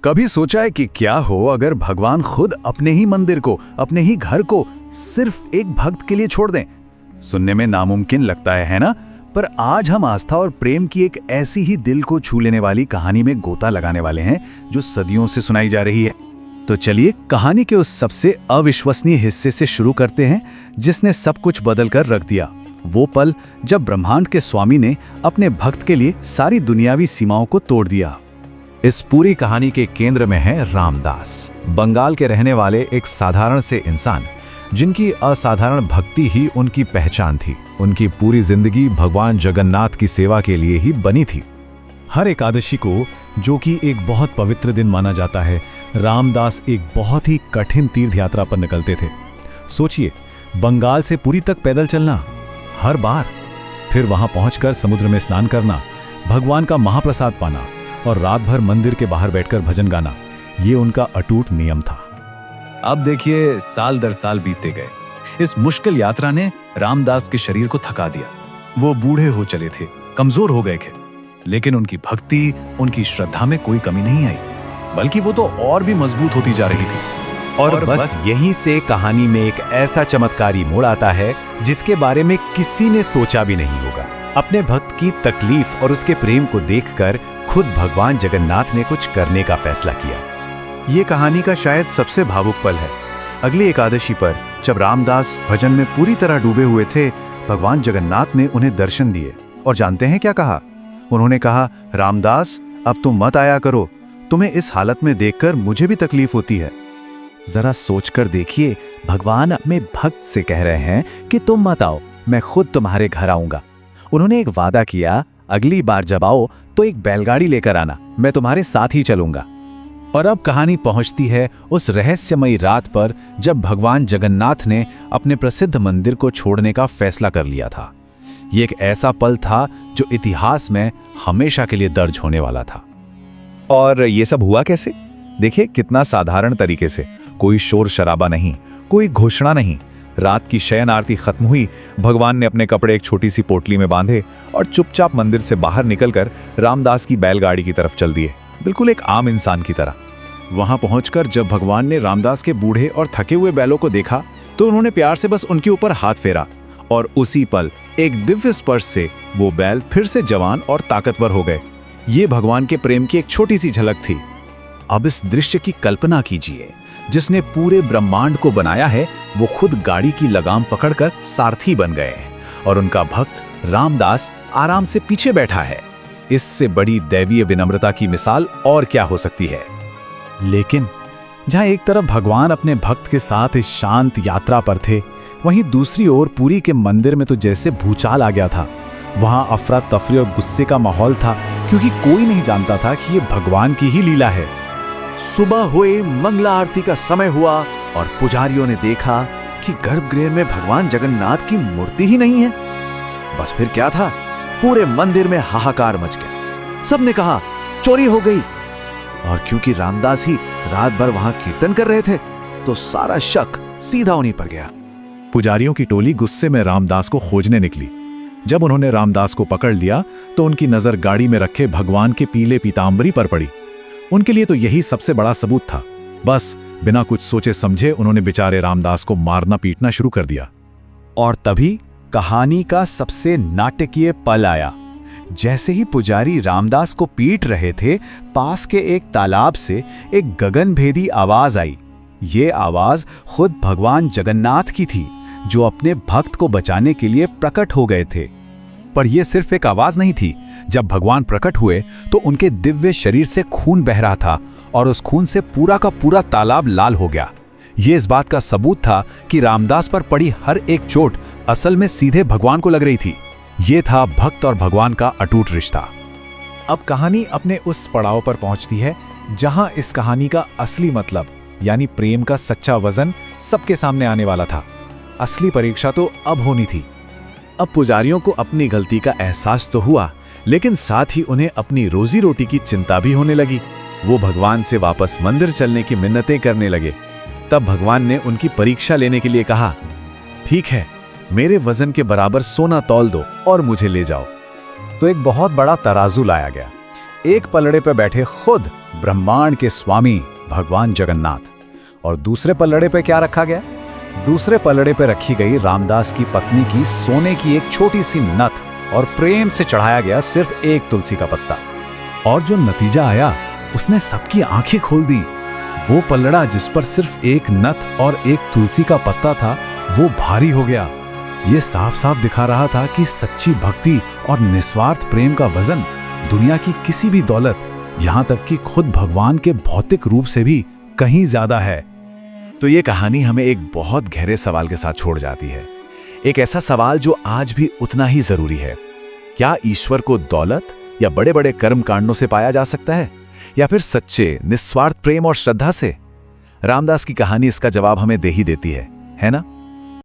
कभी सोचा है कि क्या हो अगर भगवान खुद अपने ही मंदिर को, अपने ही घर को सिर्फ एक भक्त के लिए छोड़ दें? सुनने में नामुमकिन लगता है ना? पर आज हम आस्था और प्रेम की एक ऐसी ही दिल को छू लेने वाली कहानी में गोता लगाने वाले हैं जो सदियों से सुनाई जा रही है। तो चलिए कहानी के उस सबसे अविश्वसनीय हिस्से से शुरू करते हैं जिसने सब कुछ बदल कर रख दिया। वो पल जब ब्रह्मांड के स्वामी ने अपने भक्त के लिए सारी दुनियावी सीमाओं को तोड़ दिया। इस पूरी कहानी के केंद्र में है रामदास, बंगाल के रहने वाले एक साधारण से इंसान जिनकी असाधारण भक्ति ही उनकी पहचान थी। उनकी पूरी जिंदगी भगवान जगन्नाथ की सेवा के लिए ही बनी थी। हर एकादशी को, जो कि एक बहुत पवित्र दिन माना जाता है, रामदास एक बहुत ही कठिन तीर्थ यात्रा पर निकलते थे। सोचिए, बंगाल से पुरी तक पैदल चलना हर बार, फिर वहां पहुंचकर समुद्र में स्नान करना, भगवान का महाप्रसाद पाना और रात भर मंदिर के बाहर बैठकर भजन गाना, ये उनका अटूट नियम था। अब देखिए, साल दर साल बीतते गए। इस मुश्किल यात्रा ने रामदास के शरीर को थका दिया। वो बूढ़े हो चले थे, कमजोर हो गए थे, लेकिन उनकी भक्ति, उनकी श्रद्धा में कोई कमी नहीं आई, बल्कि वो तो और भी मजबूत होती जा रही थी। और बस यहीं से कहानी में एक ऐसा चमत्कारी मोड़ आता है जिसके बारे में किसी ने सोचा भी नहीं होगा। अपने भक्त की तकलीफ और उसके प्रेम को देखकर खुद भगवान जगन्नाथ ने कुछ करने का फैसला किया। ये कहानी का शायद सबसे भावुक पल है। अगली एकादशी पर जब रामदास भजन में पूरी तरह डूबे हुए थे, भगवान जगन्नाथ ने उन्हें दर्शन दिए और जानते हैं क्या कहा? उन्होंने कहा, रामदास, अब तुम मत आया करो, तुम्हें इस हालत में देखकर मुझे भी तकलीफ होती है। जरा सोचकर देखिए, भगवान अपने भक्त से कह रहे हैं कि तुम मत आओ, मैं खुद तुम्हारे घर आऊंगा। उन्होंने एक वादा किया, अगली बार जब आओ तो एक बैलगाड़ी लेकर आना, मैं तुम्हारे साथ ही चलूंगा। और अब कहानी पहुंचती है उस रहस्यमयी रात पर जब भगवान जगन्नाथ ने अपने प्रसिद्ध मंदिर को छोड़ने का फैसला कर लिया था। ये एक ऐसा पल था जो इतिहास में हमेशा के लिए दर्ज होने वाला था। और ये सब हुआ कैसे? देखिए, कितना साधारण तरीके से, कोई शोर शराबा नहीं, कोई घोषणा नहीं। रात की शयन आरती खत्म हुई, भगवान ने अपने कपड़े एक छोटी सी पोटली में बांधे और चुपचाप मंदिर से बाहर निकलकर रामदास की बैलगाड़ी की तरफ चल दिए, बिल्कुल एक आम इंसान की तरह। वहां पहुंचकर जब भगवान ने रामदास के बूढ़े और थके हुए बैलों को देखा तो उन्होंने प्यार से बस उनके ऊपर हाथ फेरा और उसी पल एक दिव्य स्पर्श से वो बैल फिर से जवान और ताकतवर हो गए। ये भगवान के प्रेम की एक छोटी सी झलक थी। अब इस दृश्य की कल्पना कीजिए, जिसने पूरे ब्रह्मांड को बनाया है वो खुद गाड़ी की लगाम पकड़कर सारथी बन गए हैं और उनका भक्त रामदास आराम से पीछे बैठा है। इससे बड़ी दैवीय विनम्रता की मिसाल और क्या हो सकती है? लेकिन जहां एक तरफ भगवान अपने भक्त के साथ इस शांत यात्रा पर थे, वहीं दूसरी ओर पुरी के मंदिर में तो जैसे भूचाल आ गया था। वहां अफरा तफरी और गुस्से का माहौल था, क्योंकि कोई नहीं जानता था कि ये भगवान की ही लीला है। सुबह हुए, मंगला आरती का समय हुआ और पुजारियों ने देखा कि गर्भगृह में भगवान जगन्नाथ की मूर्ति ही नहीं है। बस फिर क्या था, पूरे मंदिर में हाहाकार मच गया। सबने कहा चोरी हो गई, और क्योंकि रामदास ही रात भर वहां कीर्तन कर रहे थे तो सारा शक सीधा उन्हीं पर गया। पुजारियों की टोली गुस्से में रामदास को खोजने निकली। जब उन्होंने रामदास को पकड़ लिया तो उनकी नजर गाड़ी में रखे भगवान के पीले पीतांबरी पर पड़ी। उनके लिए तो यही सबसे बड़ा सबूत था। बस बिना कुछ सोचे समझे उन्होंने बेचारे रामदास को मारना पीटना शुरू कर दिया। और तभी कहानी का सबसे नाटकीय पल आया। जैसे ही पुजारी रामदास को पीट रहे थे, पास के एक तालाब से एक गगनभेदी आवाज आई। ये आवाज खुद भगवान जगन्नाथ की थी, जो अपने भक्त को बचाने के लिए प्रकट हो गए थे। पर यह सिर्फ एक आवाज नहीं थी। जब भगवान प्रकट हुए तो उनके दिव्य शरीर से खून बह रहा था और उस खून से पूरा का पूरा तालाब लाल हो गया। ये इस बात का सबूत था कि रामदास पर पड़ी हर एक चोट असल में सीधे भगवान को लग रही थी। ये था भक्त और भगवान का अटूट रिश्ता। अब कहानी अपने उस पड़ाव पर पहुंचती है जहां इस कहानी का असली मतलब, यानी प्रेम का सच्चा वजन सबके सामने आने वाला था। असली परीक्षा तो अब होनी थी। अब पुजारियों को अपनी गलती का एहसास तो हुआ, लेकिन साथ ही उन्हें अपनी रोजी रोटी की चिंता भी होने लगी। वो भगवान से वापस मंदिर चलने की मिन्नतें करने लगे। तब भगवान ने उनकी परीक्षा लेने के लिए कहा, ठीक है, मेरे वजन के बराबर सोना तौल दो और मुझे ले जाओ। तो एक बहुत बड़ा तराजू लाया गया। एक पलड़े पर बैठे खुद ब्रह्मांड के स्वामी भगवान जगन्नाथ, और दूसरे पलड़े पे क्या रखा गया? दूसरे पलड़े पे रखी गई रामदास की पत्नी की सोने की एक छोटी सी नथ, और प्रेम से चढ़ाया गया सिर्फ एक तुलसी का पत्ता। और जो नतीजा आया उसने सबकी आंखें खोल दी। वो पलड़ा जिस पर सिर्फ एक नथ और एक तुलसी का पत्ता था, वो भारी हो गया। ये साफ साफ दिखा रहा था कि सच्ची भक्ति और निस्वार्थ प्रेम का वजन दुनिया की किसी भी दौलत, यहाँ तक कि खुद भगवान के भौतिक रूप से भी कहीं ज्यादा है। तो ये कहानी हमें एक बहुत गहरे सवाल के साथ छोड़ जाती है, एक ऐसा सवाल जो आज भी उतना ही जरूरी है। क्या ईश्वर को दौलत या बड़े बड़े कर्म कांडों से पाया जा सकता है, या फिर सच्चे निस्वार्थ प्रेम और श्रद्धा से? रामदास की कहानी इसका जवाब हमें दे ही देती है ना?